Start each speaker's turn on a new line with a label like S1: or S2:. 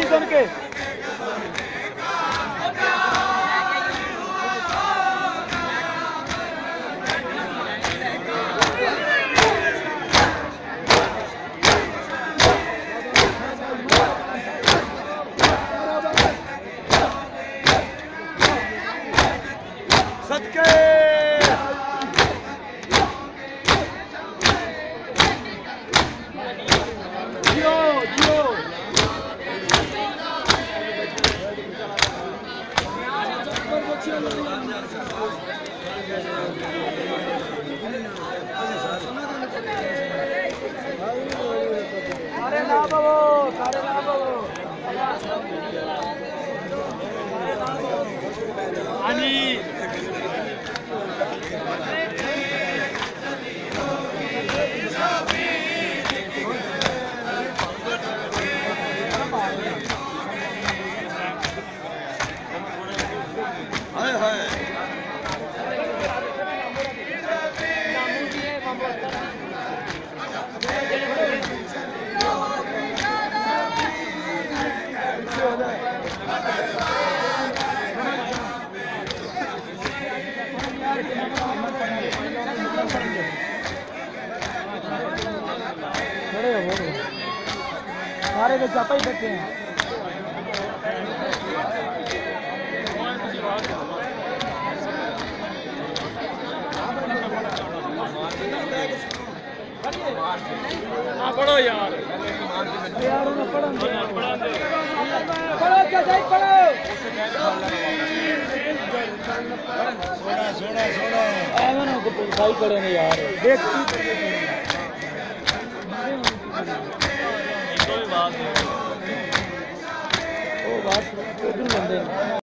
S1: नहीं सुन के
S2: सदके
S1: जियो जियो सारे ना बाबू सारे ना बाबू
S2: आनी हाय हाय
S1: खड़े हो सारे तो चापा ही बैठे हैं
S2: पढ़ो यार
S1: यार उन्हें पढ़ो पढ़ो क्या जाए पढ़ो
S2: सोना सोना
S1: एमन को सही करे नहीं यार देख
S2: कोई बात नहीं
S1: वो बात उधर बंदे